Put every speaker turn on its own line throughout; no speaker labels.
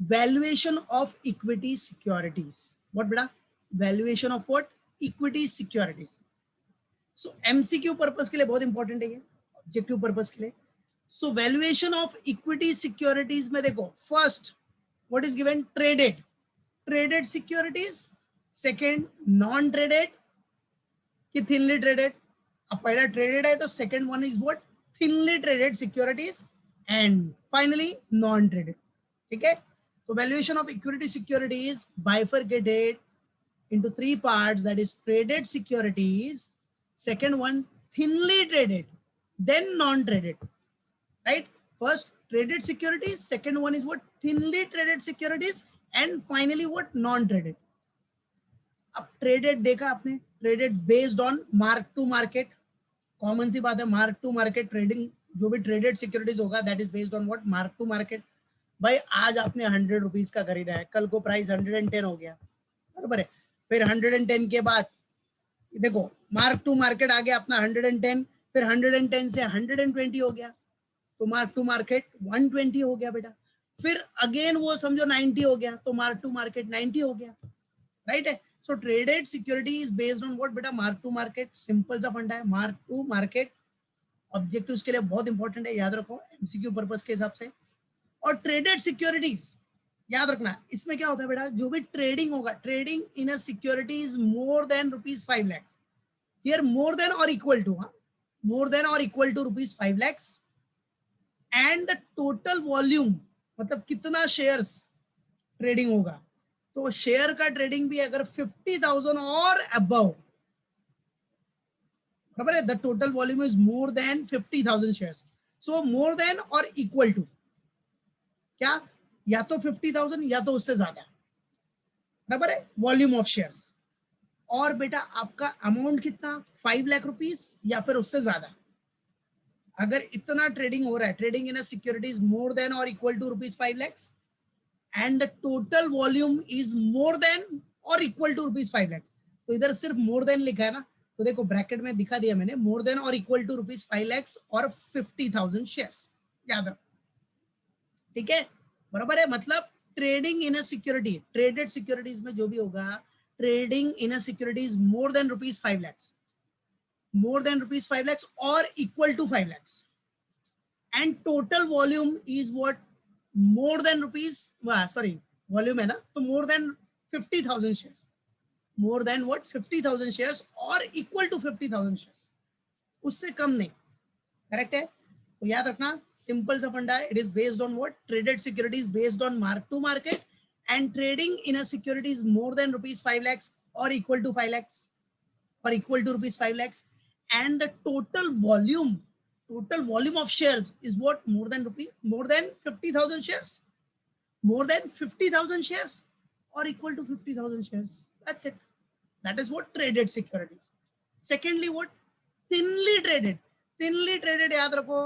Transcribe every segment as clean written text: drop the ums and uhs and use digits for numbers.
Valuation of equity securities. What बेटा? Valuation of what? Equity securities. So MCQ purpose के लिए बहुत important है ये, ऑब्जेक्टिव पर्पस के लिए. सो वैल्यूएशन ऑफ इक्विटी सिक्योरिटीज में देखो, first what is given? Traded, traded securities. Second non traded कि थिनली ट्रेडेड. अब पहला ट्रेडेड है तो second one is what? Thinly traded securities. And finally non traded. ठीक है. तो valuation of equity securities bifurcated into three parts, that is traded securities, second one thinly traded, then non traded, right? First traded securities, second one is what? Thinly traded securities, and finally what? Non traded. अब traded देखा आपने, traded based on mark to market. Common सी बात है, mark to market trading, जो भी traded securities होगा that is based on what? Mark to market. भाई आज आपने 100 रुपीज का खरीदा है, कल को प्राइस 110 हो गया, बराबर है. फिर 110 के बाद देखो मार्क टू मार्केट आ गया अपना 110, फिर 110 से 120 हो गया, तो मार्क टू मार्केट 120 हो गया बेटा. फिर अगेन वो समझो 90 हो गया, तो मार्क टू मार्केट 90 हो गया, राइट है. So traded security is based on what बेटा? Mark to market. सिंपल सा फंडा है, मार्क टू मार्केट. ऑब्जेक्टिव्स के लिए बहुत इंपॉर्टेंट है, याद रखो एमसीक्यू पर्पस के हिसाब से. और ट्रेडेड सिक्योरिटीज याद रखना, इसमें क्या होता है बेटा? जो भी ट्रेडिंग होगा, trading in a security is more than rupees 5 lakh. Here more than और इक्वल टू, मोर देन और equal to rupees 5 lakh. And the total volume, मतलब कितना शेयर्स ट्रेडिंग होगा. तो शेयर का ट्रेडिंग भी अगर 50,000 और अबव, खबर है, the total volume is more than 50,000 shares. So more than और इक्वल टू क्या? या तो 50,000 या तो उससे ज्यादा, बराबर है, वॉल्यूम ऑफ शेयर्स. और बेटा आपका अमाउंट कितना? 5 लाख रुपीस या फिर उससे ज्यादा. अगर इतना ट्रेडिंग हो रहा है, trading in a securities more than और equal to rupees 5 lakh, and the total volume is more than और इक्वल टू रुपीज 5 लाख. तो इधर सिर्फ मोर देन लिखा है ना, तो देखो ब्रैकेट में दिखा दिया मैंने, मोर देन और इक्वल टू रुपीज 5 लाख और 50,000 शेयर्स, याद रखो. ठीक है, बराबर है. मतलब trading in a security, traded securities में जो भी होगा, trading in a securities more than rupees 5 lakh, more than rupees 5 lakh और equal to 5 lakh, and total volume is what? More than rupees, sorry volume है ना, तो more than 50,000 shares, more than what? 50,000 shares or equal to 50,000 shares, उससे कम नहीं. Correct है. तो याद रखना, सिंपल सा फंडा है. It is based on what? Traded securities based on mark to market, and trading in a securities more than rupees 5 lakh और इक्वल टू 5 लाख और equal to rupees 5 lakhs, and the total volume of shares is what? More than 50,000 shares, more than 50,000 shares or equal to 50,000 shares. That's it. That is what traded securities. Secondly what? Thinly traded. Thinly traded याद रखो,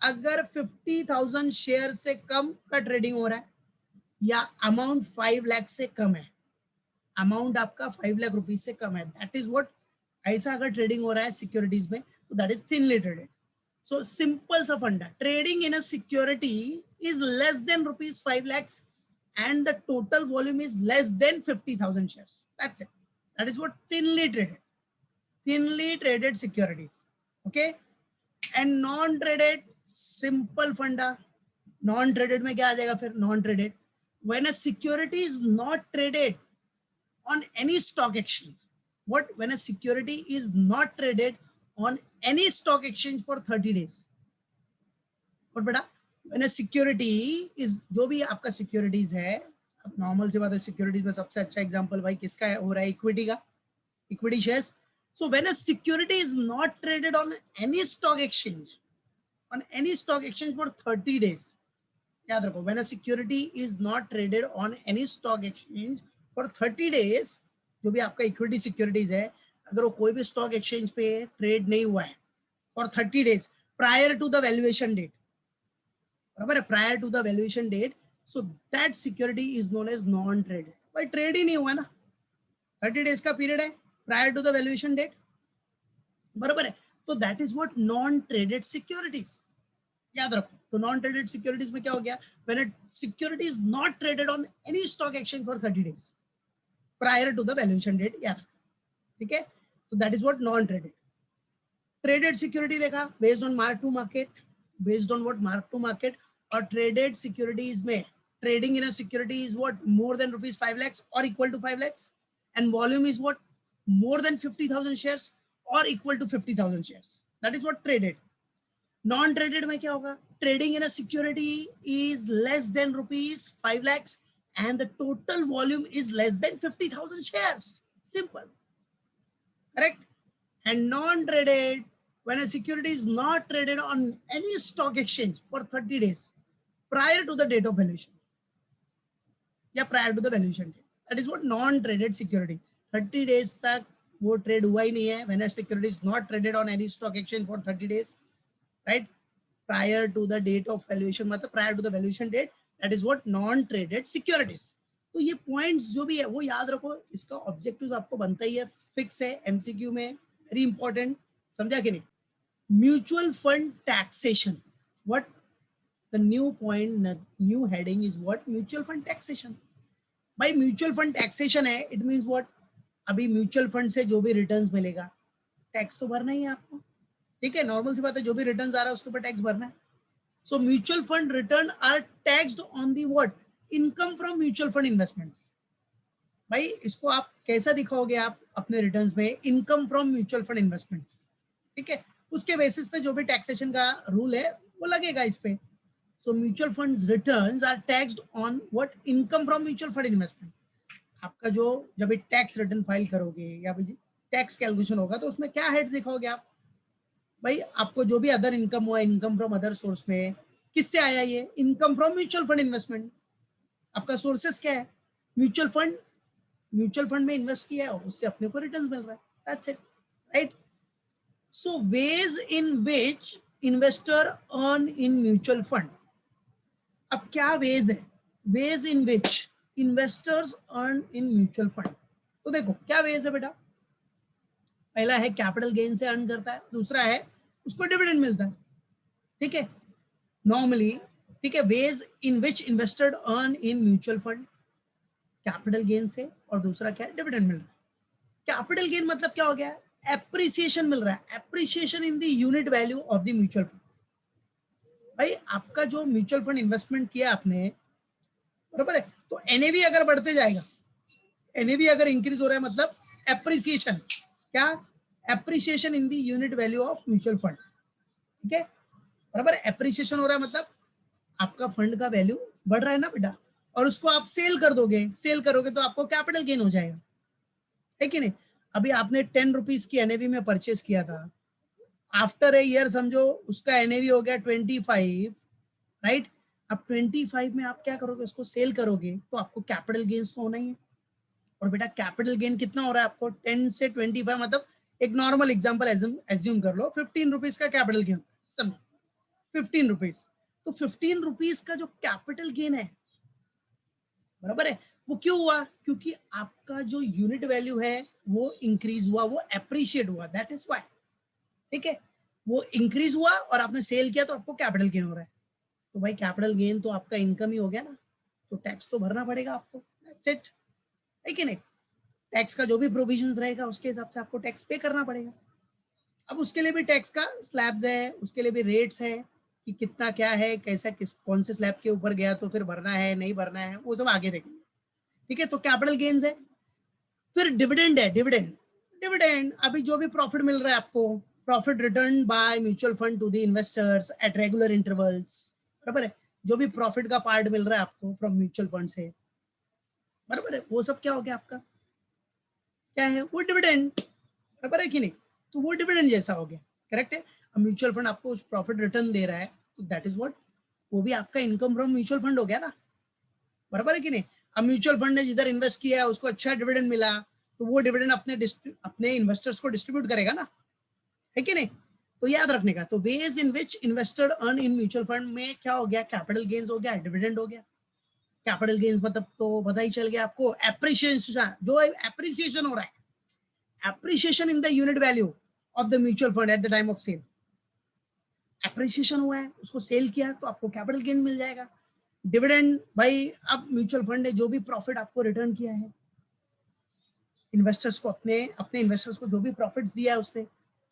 अगर 50,000 share से कम का trading हो रहा है या amount 5 lakh से कम है, अमाउंट आपका 5 लाख रुपीज से कम है, दैट इज व्हाट? ऐसा अगर ट्रेडिंग हो रहा है सिक्योरिटीज में, तो that is thinly traded. So simple सा फंडा, trading in a security is less than rupees 5 lakhs and the total volume is less than 50,000 shares. That's it. That is what thinly traded. Thinly traded securities. Okay. And non traded, simple funda. Non traded में क्या आ जाएगा फिर? Non traded, when a security is not traded on any stock exchange. What? When a security is not traded on any stock exchange for 30 days. और बेटा when a security is, जो भी आपका securities है, अब नॉर्मल सी बात है, securities में सबसे अच्छा एग्जांपल भाई किसका है? हो रहा है इक्विटी का, equity shares. So when a security is not traded on any stock exchange, on any stock exchange for 30 days, याद रखो, when a security is not traded on any stock exchange for 30 days, जो भी आपका equity securities है, अगर वो कोई भी स्टॉक एक्सचेंज पे ट्रेड नहीं हुआ है for 30 days prior to the valuation date, बराबर है, prior to the valuation date, so that security is known as non traded. भाई ट्रेड ही नहीं हुआ ना, 30 days का पीरियड है prior to the valuation date, बराबर है. तो that is what? Non traded securities. याद रखो। तो नॉन ट्रेडेड सिक्योरिटीज में क्या हो गया, when a security is not traded on any stock exchange for 30 days prior to the valuation date, याद रखो, ठीक है। तो that is what non traded. Traded security देखा, based on mark to market, based on what mark to market. और traded securities में trading in a security is what more than rupees 5 lakhs or equal to 5 lakhs, and volume is what more than 50,000 shares or equal to 50,000 shares. That is what traded. Non traded में क्या होगा, trading in a security is less than rupees 5 lakhs and the total volume is less than 50,000 shares. Simple, correct? And non traded, when a security is not traded on any stock exchange for 30 days prior to the date of valuation, या prior to the valuation date, that is what non traded security. 30 days तक वो trade हुआ ही नहीं है, when a security is not traded on any stock exchange for 30 days, right, prior to the date of valuation, मतलब prior to the valuation date, that is what non traded securities. तो ये points जो भी है वो याद रखो, इसका ऑब्जेक्टिव आपको बनता ही है, फिक्स है एमसीक्यू में, वेरी इंपॉर्टेंट, समझा कि नहीं। Mutual fund taxation, what the new point, the new heading is what, mutual fund taxation। भाई म्यूचुअल फंड टैक्सेशन है, इट मींस व्हाट, अभी म्यूचुअल फंड से जो भी रिटर्न्स मिलेगा टैक्स तो भरना ही है आपको, ठीक है, नॉर्मल सी बात है, जो भी रिटर्न्स आ रहा है उसके ऊपर टैक्स भरना है। So mutual fund return are taxed on the what, income from mutual fund investments. भाई इसको आप कैसा दिखाओगे, आप अपने रिटर्न्स में income from mutual fund investment, ठीक है, उसके बेसिस पे जो भी टैक्सेशन का रूल है वो लगेगा इस पे। So mutual funds returns are taxed on what, income from mutual fund investment। आपका जो जब एक टैक्स रिटर्न फाइल करोगे या टैक्स कैलकुलेशन होगा तो उसमें क्या हेड दिखाओगे आप, भाई आपको जो भी अदर इनकम हुआ, इनकम फ्रॉम अदर सोर्स में, किससे आया ये, income from mutual fund investment. आपका सोर्सेस क्या है, म्यूचुअल फंड, म्यूचुअल फंड में इन्वेस्ट किया है, उससे अपने को रिटर्न मिल रहा है, that's it, right. So ways in which investor earn in mutual fund. अब क्या वेज है, ways in which investors earn in mutual fund. तो देखो क्या वेज है बेटा, पहला है कैपिटल गेन से अर्न करता है, दूसरा है उसको डिविडेंड मिलता है, ठीक है, नॉर्मली, ठीक है। Ways in which investor earn in mutual fund, capital gain से, और दूसरा क्या है, डिविडेंड मिल रहा है। कैपिटल गेन मतलब क्या हो गया, एप्रिसिएशन मिल रहा है, appreciation in the unit value of the mutual fund. भाई आपका जो म्यूचुअल फंड इन्वेस्टमेंट किया आपने, बराबर है, तो एनएवी अगर बढ़ते जाएगा, एनएवी अगर इंक्रीज हो रहा है मतलब एप्रिसिएशन, क्या, appreciation in the unit value of mutual fund, ठीक है, बराबर, एप्रिसिएशन हो रहा है मतलब आपका फंड का वैल्यू बढ़ रहा है ना बेटा, और उसको आप सेल कर दोगे, सेल करोगे तो आपको कैपिटल गेन हो जाएगा, है कि नहीं। अभी आपने 10 रुपीज की एनएवी में परचेस किया था, आफ्टर ए ईयर समझो उसका एनएवी हो गया 25, राइट। अब 25 में आप क्या करोगे, उसको सेल करोगे तो आपको कैपिटल गेन्स तो होना ही है। और बेटा कैपिटल गेन कितना हो रहा है आपको, 10 से 25, मतलब एक नॉर्मल एग्जांपल एज्यूम कर लो, 15 रुपीज का कैपिटल गेन, समझो 15 रुपीज, तो 15 रुपीज का जो कैपिटल गेन है, बराबर है, वो क्यों हुआ, क्योंकि आपका जो यूनिट वैल्यू है वो इंक्रीज हुआ, वो एप्रिशिएट हुआ, दैट इज व्हाई, ठीक है, वो इंक्रीज हुआ और आपने सेल किया तो आपको कैपिटल गेन हो रहा है। तो भाई कैपिटल गेन तो आपका इनकम ही हो गया ना, तो टैक्स तो भरना पड़ेगा आपको, दैट्स इट, है कि नहीं। टैक्स का जो भी प्रोविजंस रहेगा उसके हिसाब से आपको टैक्स पे करना पड़ेगा। अब उसके लिए भी टैक्स का स्लैब्स है, उसके लिए भी रेट्स है कि कितना क्या है, कैसा, किस कौन से स्लैब के ऊपर गया तो फिर भरना है नहीं भरना है, वो सब आगे देखेंगे, ठीक है। तो कैपिटल गेन्स है, फिर डिविडेंड है, डिविडेंड, डिविडेंड अभी जो भी प्रॉफिट मिल रहा है आपको, profit return by mutual fund to the investors at regular intervals, बराबर है, जो भी प्रॉफिट का पार्ट मिल रहा है आपको फ्रॉम म्यूचुअल फंड से, बराबर है, वो सब क्या हो गया आपका, क्या है, वो डिविडेंड, बराबर है कि नहीं। तो वो डिविडेंड जैसा हो गया, करेक्ट है। अब म्यूचुअल फंड आपको प्रॉफिट रिटर्न दे रहा है तो दैट इज व्हाट, वो भी आपका इनकम फ्रॉम म्यूचुअल फंड हो गया ना, बराबर है कि नहीं। अब म्यूचुअल फंड ने जिधर इन्वेस्ट किया है उसको अच्छा डिविडेंड मिला, तो वो डिविडेंड अपने इन्वेस्टर्स को डिस्ट्रीब्यूट करेगा ना, है कि नहीं। तो याद रखने का, तो ways in which investor earn in mutual fund में क्या हो गया, कैपिटल गेन्स हो गया, डिविडेंड हो गया। कैपिटल गेन्स मतलब तो पता ही चल गया आपको, एप्रिसिएशन, जो एप्रिसिएशन हो रहा है, appreciation in the unit value of the mutual fund at the time of sale, appreciation हुआ है, उसको सेल किया तो आपको कैपिटल गेन मिल जाएगा। डिविडेंड, भाई अब म्यूचुअल फंड ने जो भी प्रॉफिट आपको रिटर्न किया है, इन्वेस्टर्स को, अपने अपने इन्वेस्टर्स को जो भी प्रॉफिट्स दिया है उसने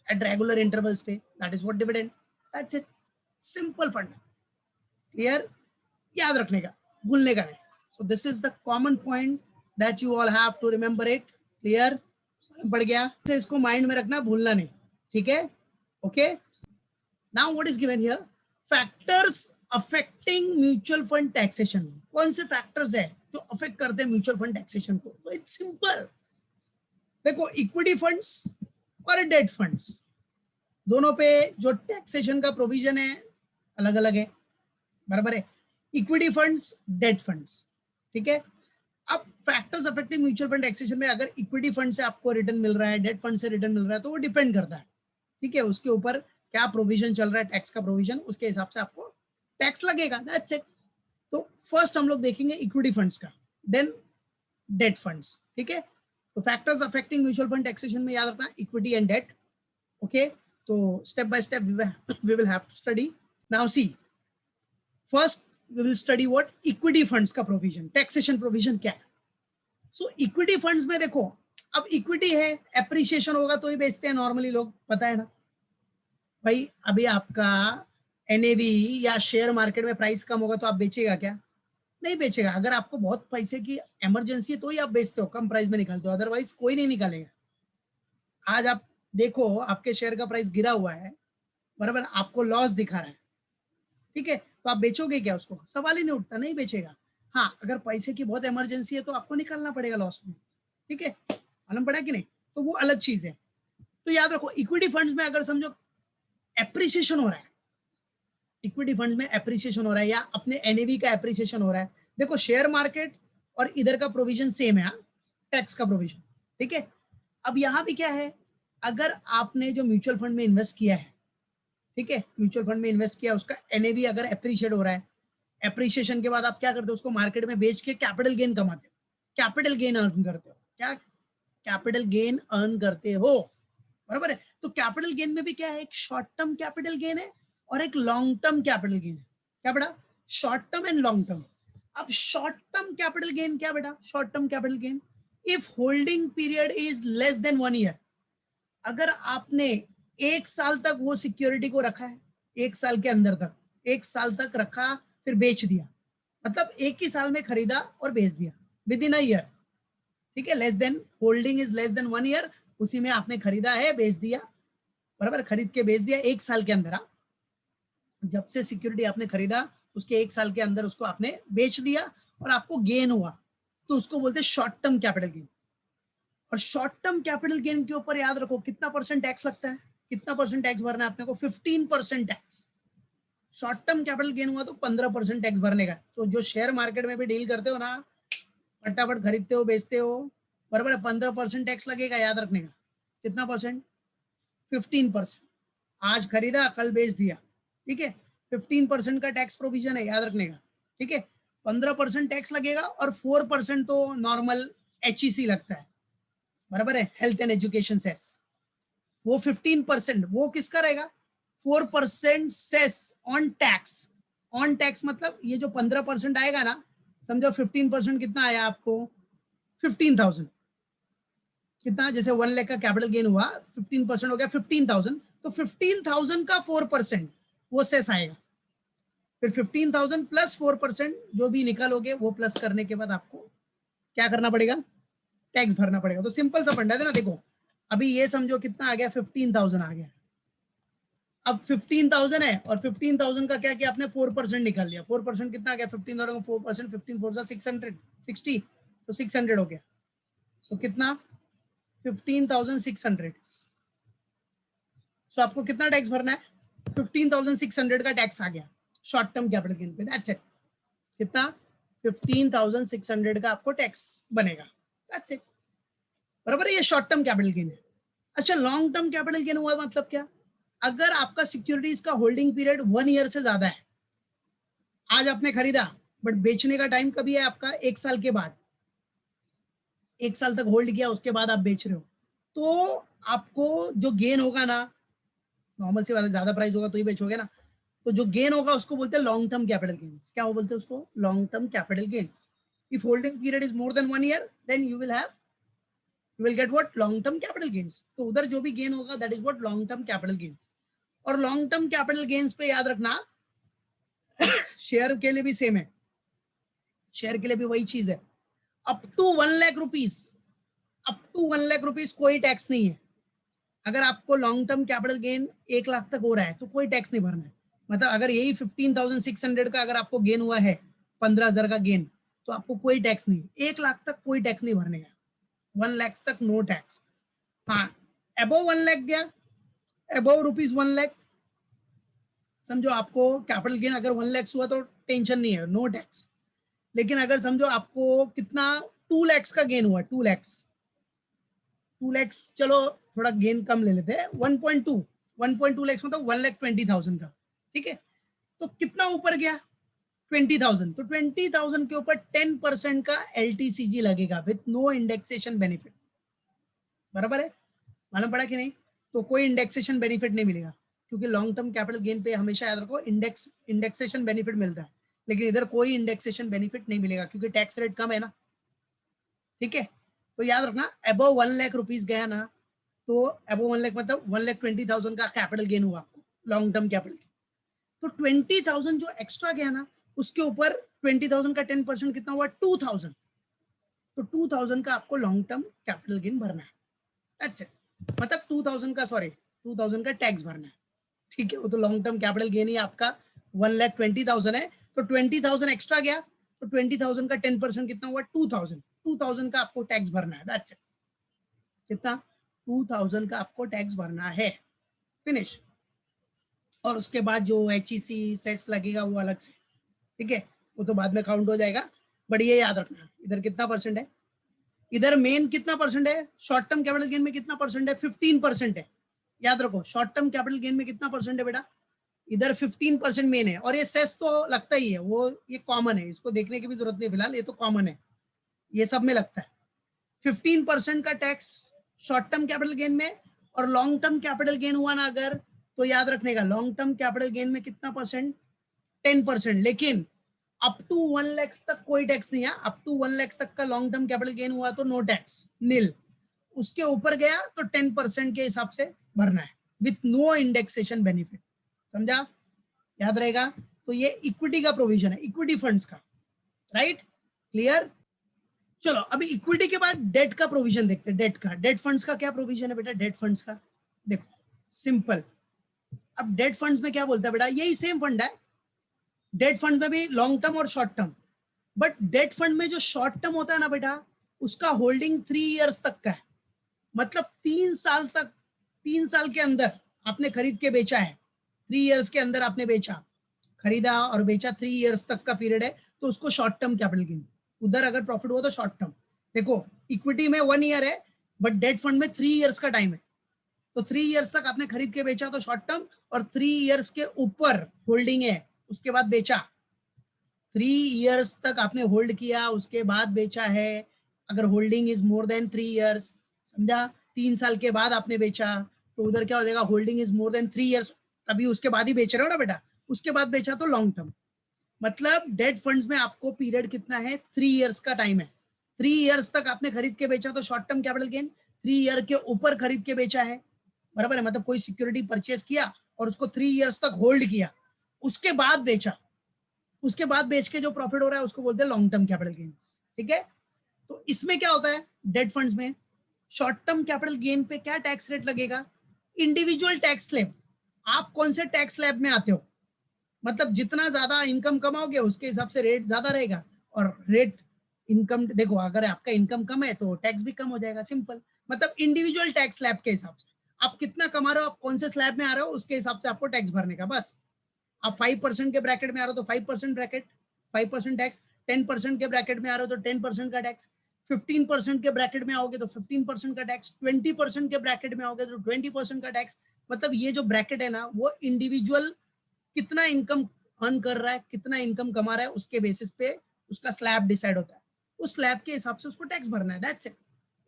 एट रेगुलर इंटरवल्स पे, that is what dividend. That's it, simple fund. Clear? याद रखने का, भूलने का नहीं। So this is the common point that you all have to remember it. Clear? बढ़ गया, तो इसको माइंड में रखना, भूलना नहीं, ठीक है? Okay, now what is given here, factors affecting mutual fund taxation. कौन से फैक्टर्स है जो अफेक्ट करते हैं म्यूचुअल फंड टैक्सेशन को? तो इट्स सिंपल, देखो इक्विटी फंड्स और डेट फंड्स, दोनों पे जो टैक्सेशन का प्रोविजन है अलग अलग है, बराबर है? इक्विटी फंड्स, डेट फंड्स, ठीक है? अब factors affecting mutual fund taxation में अगर इक्विटी फंड से आपको रिटर्न मिल रहा है, डेट फंड से रिटर्न मिल रहा है, तो वो डिपेंड करता है, ठीक है, उसके ऊपर क्या प्रोविजन चल रहा है, टैक्स का प्रोविजन, उसके हिसाब से आपको टैक्स लगेगा, दैट्स इट। तो फर्स्ट हम लोग देखेंगे इक्विटी फंड्स का, देन डेट फंड्स, ठीक है? तो factors affecting mutual fund taxation में याद रखना इक्विटी एंड डेट, ओके? तो step by step we will have to study. Now see, first we will study what equity funds का provision, taxation provision क्या है। सो इक्विटी फंड्स में देखो, अब इक्विटी है, एप्रिसिएशन होगा तो ही बेचते हैं नॉर्मली लोग, पता है ना भाई? अभी आपका एनएवी या शेयर मार्केट में प्राइस कम होगा तो आप बेचेगा क्या? नहीं बेचेगा। अगर आपको बहुत पैसे की इमरजेंसी है तो ही आप बेचते हो, कम प्राइस में निकालते हो, अदरवाइज कोई नहीं निकालेगा। आज आप देखो आपके शेयर का प्राइस गिरा हुआ है, बराबर, आपको लॉस दिखा रहा है, ठीक है, तो आप बेचोगे क्या? उसको सवाल ही नहीं उठता, नहीं बेचेगा। हाँ, अगर पैसे की बहुत इमरजेंसी है तो आपको निकालना पड़ेगा लॉस में, ठीक है, मालूम पड़ा कि नहीं? तो वो अलग चीज है। तो याद रखो इक्विटी फंड्स में अगर समझो एप्रिसिएशन हो रहा है, इक्विटी फंड में एप्रिसिएशन हो रहा है या अपने एनएवी का एप्रिसिएशन हो रहा है, देखो शेयर मार्केट और इधर का प्रोविजन सेम है, टैक्स का प्रोविजन, ठीक है? अब यहां भी क्या है, अगर आपने जो म्यूचुअल फंड में इन्वेस्ट किया है, ठीक है, म्यूचुअल फंड में इन्वेस्ट किया, उसका एनएवी अगर एप्रिशिएट हो रहा है, एप्रिशिएशन के बाद आप क्या करते हो? उसको मार्केट में बेच के कैपिटल गेन कमाते हो, कैपिटल गेन अर्न करते हो, क्या कैपिटल गेन अर्न करते हो, बराबर है? तो कैपिटल गेन में भी क्या है, एक शॉर्ट टर्म कैपिटल गेन है और एक लॉन्ग टर्म कैपिटल गेन है। क्या बेटा? Short term and long term. अब शॉर्ट टर्म कैपिटल गेन क्या बेटा? Short term capital gain, if holding period is less than 1 year, अगर आपने 1 साल तक वो सिक्योरिटी को रखा है, 1 साल के अंदर तक, 1 साल तक रखा फिर बेच दिया, मतलब एक ही साल में खरीदा और बेच दिया, विद इन अ ईयर, ठीक है? Less than, holding is less than 1 year, उसी में आपने खरीदा है, बेच दिया, बराबर, खरीद के बेच दिया 1 साल के अंदर। जब से सिक्योरिटी आपने खरीदा उसके 1 साल के अंदर उसको आपने बेच दिया और आपको गेन हुआ, तो उसको बोलते हैं शॉर्ट टर्म कैपिटल गेन। और शॉर्ट टर्म कैपिटल गेन के ऊपर याद रखो कितना परसेंट टैक्स लगता है, कितना परसेंट टैक्स भरना है आपने को? 15% tax. Short term capital gain हुआ तो 15% टैक्स भरने का। तो जो शेयर मार्केट में भी डील करते हो ना, फटाफट खरीदते हो बेचते हो, बराबर है, 15% टैक्स लगेगा, याद रखने का। कितना परसेंट? 15%। आज खरीदा कल बेच दिया, ठीक है, 15% का टैक्स प्रोविजन है, याद रखने का, ठीक है? 15% टैक्स लगेगा और 4% तो नॉर्मल एचईसी लगता है, बराबर है, हेल्थ एंड एजुकेशन सेस। वो 15% वो किसका रहेगा? 4% cess on tax. On tax मतलब ये जो 15% आएगा ना, समझो 15% कितना आया आपको? 15,000। कितना? जैसे 1 लाख का कैपिटल गेन हुआ, 15% हो गया 15,000, तो 15,000 का 4% वो सेस आएगा। फिर 15,000 प्लस 4% जो भी निकालोगे वो प्लस करने के बाद आपको क्या करना पड़ेगा? टैक्स भरना पड़ेगा। तो सिंपल सा फंडा है ना। देखो अभी ये समझो कितना आ गया? 15,000 आ गया। अब 15,000 है और 15,000 का क्या किया आपने? 4% निकाल लिया। 4% कितना आ गया? 15,000 का 4%, 15 4 600, 60, तो 600 हो गया। तो कितना? 15,600। सो आपको कितना टैक्स भरना है? 15,600 का टैक्स आ गया शॉर्ट टर्म कैपिटल गेन पे। That's it. कितना? 15,600 का आपको टैक्स बनेगा। दैट्स इट, बराबर है। ये शॉर्ट टर्म कैपिटल गेन है। अच्छा, लॉन्ग टर्म कैपिटल गेन हुआ मतलब क्या? अगर आपका सिक्योरिटीज का होल्डिंग पीरियड 1 ईयर से ज्यादा है, आज आपने खरीदा बट बेचने का टाइम कभी है आपका? 1 साल के बाद। 1 साल तक होल्ड किया उसके बाद आप बेच रहे हो, तो आपको जो गेन होगा ना नॉर्मल से वाला ज्यादा प्राइस होगा तो ही बेचोगे ना। तो जो गेन होगा उसको बोलते हैं लॉन्ग टर्म कैपिटल गेन्स। क्या वो बोलते हैं उसको? Long term capital gains. If holding period is more than 1 year then you will get what? Long term capital gains. तो उधर जो भी गेन होगा that is what? Long term capital gains. और लॉन्ग टर्म कैपिटल गेन्स पे याद रखना share के लिए भी सेम है, शेयर के लिए भी वही चीज है। Up to 1 lakh rupees, up to 1 lakh rupees कोई टैक्स नहीं है। अगर आपको long term capital gain 1 lakh तक हो रहा है तो कोई टैक्स नहीं भरना है। मतलब अगर यही 15,600 का अगर आपको गेन हुआ है, 15,000 का गेन, तो आपको कोई टैक्स नहीं, 1 लाख तक कोई टैक्स नहीं भरने का, 1 लाख तक नो टैक्स। हाँ, अबोव 1 लाख गया, अबोव ₹1 लाख, समझो आपको कैपिटल गेन अगर 1 लाख हुआ तो टेंशन नहीं है, नो टैक्स। लेकिन अगर समझो आपको कितना 2 लाख का गेन हुआ, 2 लाख, चलो थोड़ा गेन कम ले लेते हैं, 1.2 लाख मतलब 1,20,000 का, ठीक है। तो कितना ऊपर गया? 20,000। तो 20,000 के ऊपर 10% का LTCG लगेगा विथ नो इंडेक्सेशन बेनिफिट। बराबर है? मालूम पड़ा कि नहीं? तो कोई इंडेक्सेशन बेनिफिट नहीं मिलेगा, क्योंकि लॉन्ग टर्म कैपिटल गेन पे हमेशा याद रखो इंडेक्सेशन बेनिफिट मिलता है, लेकिन इधर कोई इंडेक्सेशन बेनिफिट नहीं मिलेगा क्योंकि टैक्स रेट कम है ना, ठीक है। तो याद रखना अबव 1 लाख रुपीज गया ना, तो अबव 1 लाख मतलब 1,20,000 का कैपिटल गेन हुआ आपको, लॉन्ग टर्म कैपिटल गेन। तो 20,000 जो एक्स्ट्रा गया ना, उसके ऊपर 20,000 का 10% कितना हुआ? 2,000। तो 2,000 का आपको लॉन्ग टर्म कैपिटल गेन भरना है। अच्छा, मतलब 2,000 का, सॉरी 2,000 का टैक्स भरना है, ठीक है। वो तो लॉन्ग टर्म कैपिटल गेन ही आपका 1,20,000 है, तो 20,000 एक्स्ट्रा गया, तो 20,000 का 10% कितना हुआ? 2,000। 2,000 का आपको टैक्स भरना है, दैट्स इट। कितना? 2,000 का आपको टैक्स भरना है, फिनिश। और उसके बाद जो HEC सेस लगेगा वो अलग से, ठीक है, वो तो बाद में काउंट हो जाएगा। बट ये याद रखना इधर कितना परसेंट है, इधर मेन कितना परसेंट है, शॉर्ट टर्म कैपिटल गेन में कितना परसेंट है? 15% है। याद रखो शॉर्ट टर्म कैपिटल गेन में कितना परसेंट है बेटा? इधर 15% मेन है। और ये सेस तो लगता ही है, वो ये कॉमन है, इसको देखने की भी जरूरत नहीं फिलहाल, ये तो कॉमन है, ये सब में लगता है। 15% का tax short term capital gain में। और लॉन्ग टर्म कैपिटल गेन हुआ ना अगर, तो याद रखने का लॉन्ग टर्म कैपिटल गेन में कितना परसेंट? 10%। लेकिन अप टू 1 लाख तक कोई टैक्स नहीं है, अप टू 1 लाख तक का लॉन्ग टर्म कैपिटल गेन हुआ तो नो टैक्स, नील। उसके ऊपर गया तो 10% के हिसाब से भरना है विथ नो इंडेक्सेशन बेनिफिट, समझा? याद रहेगा। तो ये इक्विटी का प्रोविजन है, इक्विटी फंड्स का, राइट? क्लियर? चलो अभी इक्विटी के बाद डेट का प्रोविजन देखते हैं। डेट का, डेट फंड्स का क्या प्रोविजन है बेटा? डेट फंड्स का देखो सिंपल। अब डेट फंड्स में क्या बोलता है बेटा? यही सेम फंड है, डेट फंड में भी लॉन्ग टर्म और short term. But debt fund में जो शॉर्ट टर्म होता है ना बेटा, उसका होल्डिंग 3 इयर्स तक का है। मतलब 3 साल तक, 3 साल के अंदर आपने खरीद के बेचा है, 3 इयर्स के अंदर आपने बेचा, खरीदा और बेचा, 3 इयर्स तक का पीरियड है, तो उसको शॉर्ट टर्म कैपिटल गेन। उधर अगर प्रॉफिट हुआ तो शॉर्ट टर्म। देखो इक्विटी में 1 ईयर है, बट डेट फंड में 3 इयर्स का टाइम है, तो 3 इयर्स तक आपने खरीद के बेचा तो शॉर्ट टर्म, और 3 इयर्स के ऊपर होल्डिंग है उसके बाद बेचा, 3 इयर्स तक आपने होल्ड किया उसके बाद बेचा है, अगर holding is more then 3 years, समझा? 3 साल के बाद आपने बेचा, तो उधर क्या हो जाएगा? Holding is more then 3 years, तभी उसके बाद ही बेच रहे हो ना बेटा, उसके बाद बेचा तो लॉन्ग टर्म। मतलब डेट फंड्स में आपको पीरियड कितना है? 3 इयर्स का टाइम है। 3 इयर्स तक आपने खरीद के बेचा तो short term capital gain, 3 year के ऊपर खरीद के बेचा है, बराबर है, मतलब कोई सिक्योरिटी परचेस किया और उसको 3 इयर्स तक होल्ड किया, उसके बाद बेचा, उसके बाद बेच के जो प्रॉफिट हो रहा है उसको बोलते हैं लॉन्ग टर्म कैपिटल गेन, ठीक है। तो इसमें क्या होता है डेट फंड्स में? शॉर्ट टर्म कैपिटल गेन पे क्या टैक्स रेट लगेगा? Individual tax slab. आप कौन से टैक्स स्लैब में आते हो? मतलब जितना ज्यादा इनकम कमाओगे उसके हिसाब से रेट ज्यादा रहेगा, और रेट इनकम देखो, अगर आपका इनकम कम है तो टैक्स भी कम हो जाएगा, सिंपल। मतलब इंडिविजुअल टैक्स स्लैब के हिसाब से आप कितना कमा रहे हो, आप कौन से स्लैब में आ रहे हो, उसके हिसाब से आपको टैक्स भरने का, बस। आप 5% के ब्रैकेट में आ रहे हो तो 5% ब्रैकेट, 5% टैक्स, 10% के ब्रैकेट में आ रहे हो तो 10% का टैक्स, 15% के ब्रैकेट में आओगे तो 15% का टैक्स, 20% के ब्रैकेट में आओगे तो 20% का टैक्स। मतलब ये जो ब्रैकेट है ना, वो इंडिविजुअल कितना इनकम अर्न कर रहा है, कितना इनकम कमा रहा है, उसके बेसिस पे उसका स्लैब डिसाइड होता है, उस स्लैब के हिसाब से उसको टैक्स भरना है, that's it.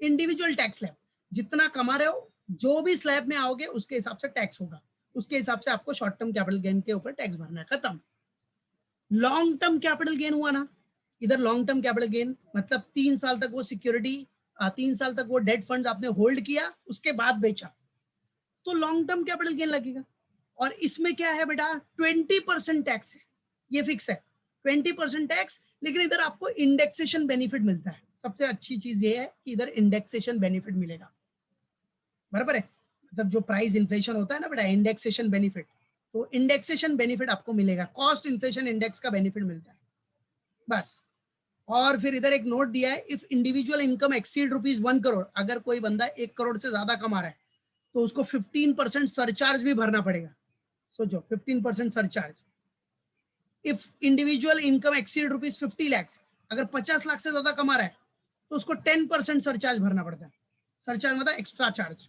Individual tax slab, जितना कमा रहे हो जो भी स्लैब में आओगे उसके हिसाब से टैक्स होगा, उसके हिसाब से आपको शॉर्ट टर्म कैपिटल गेन के ऊपर टैक्स भरना है, खत्म। लॉन्ग टर्म कैपिटल गेन हुआ ना, इधर लॉन्ग टर्म कैपिटल गेन मतलब 3 साल तक वो सिक्योरिटी 3 साल तक वो डेट फंड आपने होल्ड किया, उसके बाद बेचा, तो लॉन्ग टर्म कैपिटल गेन लगेगा। और इसमें क्या है बेटा, 20% टैक्स है, ये फिक्स है 20% टैक्स। लेकिन इधर आपको इंडेक्सेशन बेनिफिट मिलता है, सबसे अच्छी चीज ये है कि इधर इंडेक्सेशन बेनिफिट मिलेगा, बराबर है। मतलब जो प्राइस इन्फ्लेशन होता है ना बेटा, इंडेक्सेशन बेनिफिट, तो इंडेक्सेशन बेनिफिट आपको मिलेगा, कॉस्ट इन्फ्लेशन इंडेक्स का बेनिफिट मिलता है बस। और फिर इधर एक नोट दिया है, if individual income exceed ₹1 crore, अगर कोई बंदा 1 करोड़ से ज्यादा कमा रहा है तो उसको 15% सरचार्ज भी भरना पड़ेगा। सोचो 15% surcharge. If individual income exceed ₹50 lakh, अगर 50 लाख से ज्यादा कमा रहा है तो उसको 10% सरचार्ज भरना पड़ता है। सरचार्ज मतलब एक्स्ट्रा चार्ज,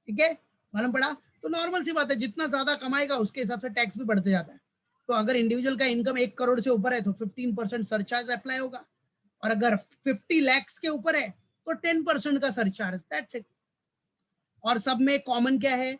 ठीक है, मालूम पड़ा। तो नॉर्मल सी बात है, जितना ज्यादा कमाएगा उसके हिसाब से टैक्स भी बढ़ते जाता है। तो अगर इंडिविजुअल का इनकम 1 करोड़ से ऊपर है तो 15% सरचार्ज अप्लाई होगा, और अगर 50 लाख के ऊपर है तो 10% का सरचार्ज, दैट्स इट। और सब में कॉमन क्या है,